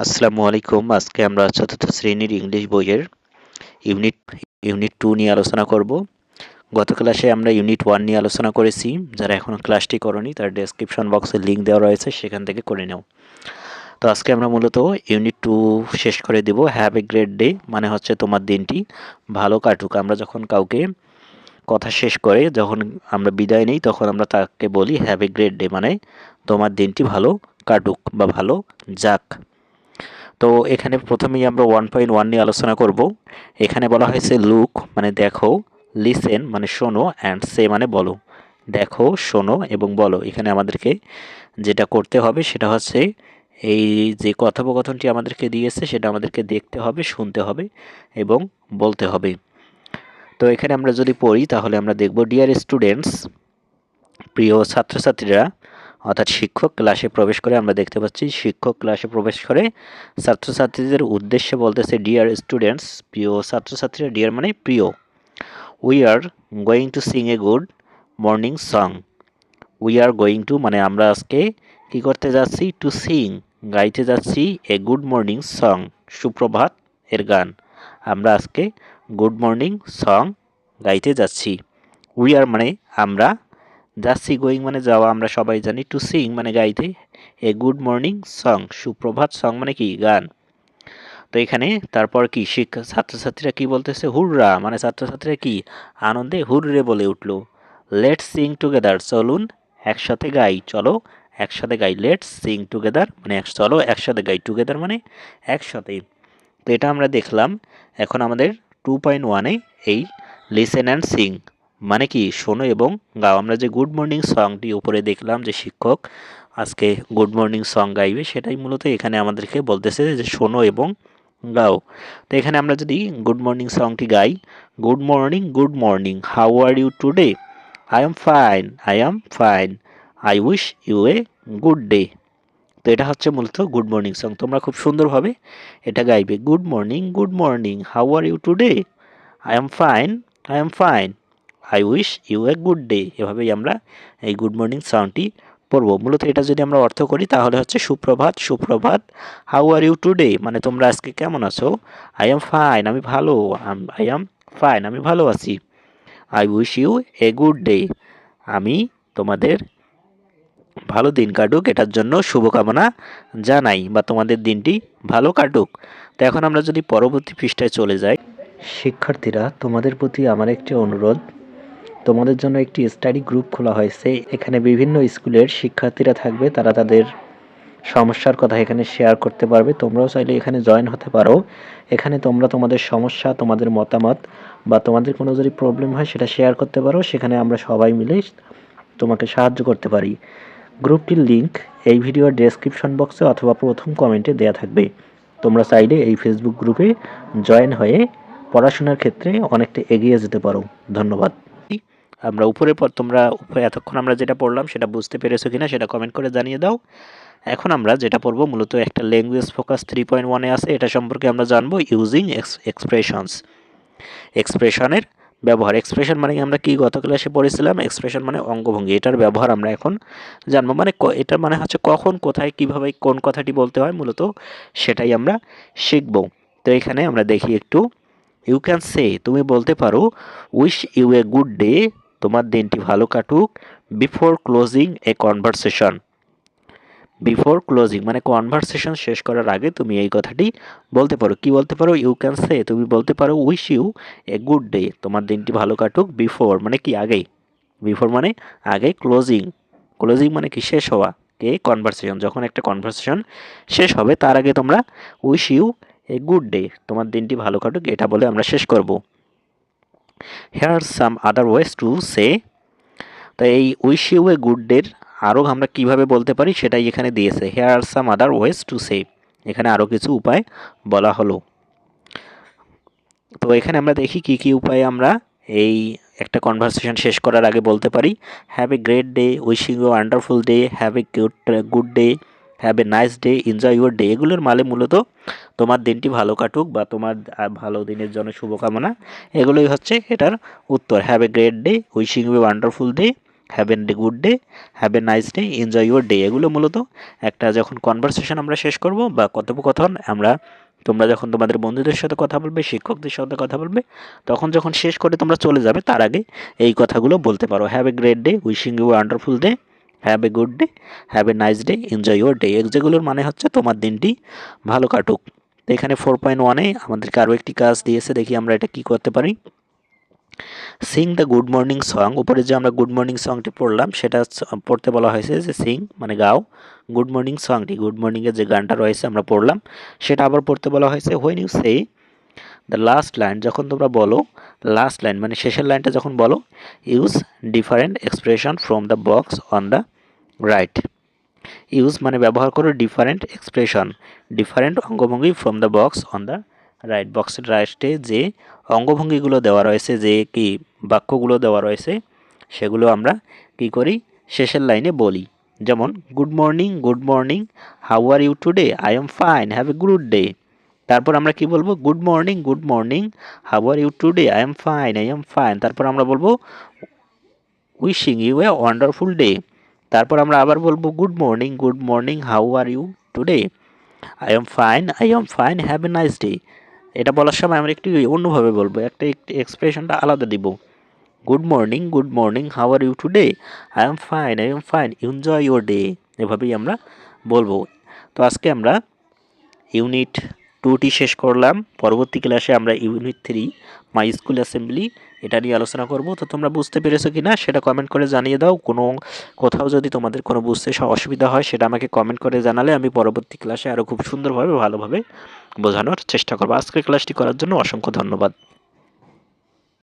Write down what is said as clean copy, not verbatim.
আসসালামু আলাইকুম। আজকে আমরা চতুর্থ শ্রেণীর ইংলিশ বইয়ের ইউনিট ইউনিট 2 নিয়ে আলোচনা করব। গত ক্লাসে আমরা ইউনিট 1 নিয়ে আলোচনা করেছি। যারা এখনো ক্লাসটি করনি তার ডেসক্রিপশন বক্সে লিংক দেওয়া রয়েছে, সেখান থেকে করে নাও। তো আজকে আমরা মূলত ইউনিট 2 শেষ করে দেব। হ্যাভ এ গ্রেট ডে মানে হচ্ছে তোমার দিনটি ভালো কাটুক। আমরা যখন কাউকে কথা শেষ করে যখন আমরা বিদায় নিই তখন আমরা তাকে বলি হ্যাভ এ গ্রেট ডে, মানে তোমার দিনটি ভালো কাটুক বা ভালো যাক। তো এখানে প্রথমেই আমরা 1.1 নিয়ে আলোচনা করব। এখানে বলা হয়েছে লুক মানে দেখো, লিসেন মানে শোনো, অ্যান্ড সে মানে বলো। দেখো, শোনো এবং বলো। এখানে আমাদেরকে যেটা করতে হবে সেটা হচ্ছে এই যে কথোপকথনটি আমাদেরকে দিয়েছে সেটা আমাদেরকে দেখতে হবে, শুনতে হবে এবং বলতে হবে। তো এখানে আমরা যদি পড়ি তাহলে আমরা দেখব, ডিয়ার স্টুডেন্টস, প্রিয় ছাত্রছাত্রীরা, অর্থাৎ শিক্ষক ক্লাসে প্রবেশ করে। আমরা দেখতে পাচ্ছি শিক্ষক ক্লাসে প্রবেশ করে ছাত্রছাত্রীদের উদ্দেশ্যে বলতেছে, ডিয়ার স্টুডেন্টস, প্রিয় ছাত্রছাত্রীরা। ডিয়ার মানে প্রিয়। We are going to Singh a good morning song. We are going to মানে আমরা আজকে কি করতে যাচ্ছি, টু সিং গাইতে যাচ্ছি, এ গুড মর্নিং সং সুপ্রভাত এর গান। আমরা আজকে গুড মর্নিং সং গাইতে যাচ্ছি। উই আর মানে আমরা, যাচ্ছি, গোয়িং মানে যাওয়া, আমরা সবাই জানি, টু সিং মানে গাইতে, এ গুড মর্নিং সং সুপ্রভাত সং মানে কি গান। তো এখানে তারপর কি ছাত্রছাত্রীরা কি বলতেছে, হুররা মানে ছাত্রছাত্রীরা কি আনন্দে হুররে বলে উঠলো। লেটস সিং টুগেদার চলুন একসাথে গাই, চলো একসাথে গাই। লেটস সিং টুগেদার মানে চলো একসাথে গাই, টুগেদার মানে একসাথে। তো এটা আমরা দেখলাম। এখন আমাদের 2.1-এ এই লিসেন অ্যান্ড সিং মানে কি শোনো এবং গাও। আমরা যে গুড মর্নিং সংটি উপরে দেখলাম যে শিক্ষক আজকে গুড মর্নিং সং গাইবে, সেটাই মূলত এখানে আমাদেরকে বলতেছে যে শোনো এবং গাও। তো এখানে আমরা যদি গুড মর্নিং সংটি গাই, good morning, how are you today? I am fine, I am fine, I wish you a good day. তো এটা হচ্ছে মূলত গুড মর্নিং সং। তোমরা খুব সুন্দরভাবে এটা গাইবে। Good morning, how are you today? I am fine, I am fine, I wish you a good day. এভাবেই আমরা এই গুড মর্নিং সাউন্ডটি পড়ব। মূলত এটা যদি আমরা অর্থ করি তাহলে হচ্ছে সুপ্রভাত, সুপ্রভাত। হাউ আর ইউ টুডে মানে তোমরা আজকে কেমন আছো? আই এম ফাইন আমি ভালো, আই এম ফাইন আমি ভালো আছি। I wish you a good day আমি তোমাদের ভালো দিন কাটুক এটার জন্য শুভকামনা জানাই, বা তোমাদের দিনটি ভালো কাটুক। তো এখন আমরা যদি পরবর্তী পৃষ্ঠায় চলে যাই, শিক্ষার্থীরা তোমাদের প্রতি আমার একটি অনুরোধ, তোমাদের জন্য একটি স্টাডি গ্রুপ খোলা হয়েছে। এখানে বিভিন্ন স্কুলের শিক্ষার্থীরা থাকবে, তারা তাদের সমস্যার কথা এখানে শেয়ার করতে পারবে। তোমরাও চাইলে এখানে জয়েন হতে পারো। এখানে তোমরা তোমাদের সমস্যা, তোমাদের মতামত বা তোমাদের কোনো যদি প্রবলেম হয় সেটা শেয়ার করতে পারো। সেখানে আমরা সবাই মিলে তোমাকে সাহায্য করতে পারি। গ্রুপটির লিংক এই ভিডিওর ডেসক্রিপশন বক্সে অথবা প্রথম কমেন্টে দেওয়া থাকবে। তোমরা চাইলে এই ফেসবুক গ্রুপে জয়েন হয়ে পড়াশোনার ক্ষেত্রে অনেকটা এগিয়ে যেতে পারো। ধন্যবাদ। আমরা তোমরা এতক্ষণ আমরা যেটা পড়লাম সেটা বুঝতে পেরেছো কিনা সেটা কমেন্ট করে জানিয়ে দাও। এখন আমরা যেটা পড়বো মূলত একটা ল্যাঙ্গুয়েজ ফোকাস 3.1-এ আছে। এটা সম্পর্কে আমরা জানবো ইউজিং এক্সপ্রেশনস, এক্সপ্রেশনের ব্যবহার। এক্সপ্রেশন মানে আমরা কি গত ক্লাসে পড়েছিলাম, এক্সপ্রেশন মানে অঙ্গভঙ্গি। এটার ব্যবহার আমরা এখন জানবো। মানে এটা মানে হচ্ছে কখন, কোথায়, কিভাবে কোন কথাটি বলতে হয়, মূলত সেটাই আমরা শিখব। তো এখানে আমরা দেখি একটু, ইউ ক্যান সে তুমি বলতে পারো, wish you a good day তোমার দিনটি ভালো কাটুক, before closing a conversation. Before closing মানে কনভারসেশন শেষ করার আগে তুমি এই কথাটি বলতে পারো। কি বলতে পারো? ইউ ক্যান সে তুমি বলতে পারো, wish you a good day তোমার দিনটি ভালো কাটুক, বিফোর মানে কি আগে, বিফোর মানে আগে, ক্লোজিং, ক্লোজিং মানে কি শেষ হওয়া, কে কনভারসেশন, যখন একটা কনভারসেশন শেষ হবে তার আগে তোমরা wish you a good day তোমার দিনটি ভালো কাটুক এটা বলে আমরা শেষ করব। Here some other ways to say. তো এই উইশ ইউ এ গুড ডের আরও আমরা কিভাবে বলতে পারি সেটাই এখানে দিয়েছে। Here are some other ways to say, এখানে আরও কিছু উপায় বলা হলো। তো এখানে আমরা দেখি কি কি উপায়ে আমরা এই একটা কনভারসেশন শেষ করার আগে বলতে পারি। Have a great day, wishing you wonderful day, have a good day, have a nice day, enjoy your day. এগুলোর মানে মূলত তোমার দিনটি ভালো কাটুক বা তোমার ভালো দিনের জন্য শুভকামনা, এগুলোই হচ্ছে এটার উত্তর। Have a great day, wishing you wonderful day, have a good day, have a nice day, enjoy your day. এগুলো মূলত একটা যখন কনভারসেশন আমরা শেষ করব বা কথোপকথন তোমরা যখন তোমাদের বন্ধুদের সাথে কথা বলবে, শিক্ষকদের সাথে কথা বলবে, তখন যখন শেষ করে তোমরা চলে যাবে তার আগে এই কথাগুলো বলতে পারো। Have a great day, wishing you wonderful day, have a good day, have a nice day, enjoy your day. যেগুলোর মানে হচ্ছে তোমার দিনটি ভালো কাটুক। তো এখানে 4.1-এ আমাদেরকে আরও একটি কাজ দিয়েছে, দেখি আমরা এটা কি করতে পারি। Singh the good morning song. উপরে যে আমরা গুড মর্নিং সংটি পড়লাম সেটা পড়তে বলা হয়েছে যে সিং মানে গাও, গুড মর্নিং সংটি, গুড মর্নিংয়ের যে গানটা রয়েছে আমরা পড়লাম সেটা আবার পড়তে বলা হয়েছে। When you say the last line, যখন তোমরা বলো লাস্ট লাইন মানে শেষের লাইনটা যখন বলো, use different expression from the box on the right. Use মানে ব্যবহার করো ডিফারেন্ট এক্সপ্রেশন, ডিফারেন্ট অঙ্গভঙ্গি from the box on the right. বক্সের রাইটে যে অঙ্গভঙ্গিগুলো দেওয়া রয়েছে, যে কি বাক্যগুলো দেওয়া রয়েছে, সেগুলো আমরা কি করি শেষের লাইনে বলি। যেমন good morning, how are you today, I am fine, have a good day. তারপর আমরা কি বলবো, good morning, how are you today, I am fine. তারপর আমরা বলবো wishing you a wonderful day. তারপর আমরা আবার বলবো good morning, how are you today, I am fine, have a nice day. এটা বলার সময় আমরা একটু অন্যভাবে বলবো, একটা এক্সপ্রেশনটা আলাদা দিব। Good morning, how are you today, I am fine, enjoy your day. এভাবেই আমরা বলবো। তো আজকে আমরা ইউনিট 2টি শেষ করলাম। পরবর্তী ক্লাসে আমরা ইউনিট 3 মাই স্কুল অ্যাসেম্বলি এটা নিয়ে আলোচনা করব। তো তোমরা বুঝতে পেরেছো কি না সেটা কমেন্ট করে জানিয়ে দাও। কোথাও যদি তোমাদের কোনো বুঝতে অসুবিধা হয় সেটা আমাকে কমেন্ট করে জানালে আমি পরবর্তী ক্লাসে আরও খুব সুন্দরভাবে ভালোভাবে বোঝানোর চেষ্টা করবো। আজকের ক্লাসটি করার জন্য অসংখ্য ধন্যবাদ।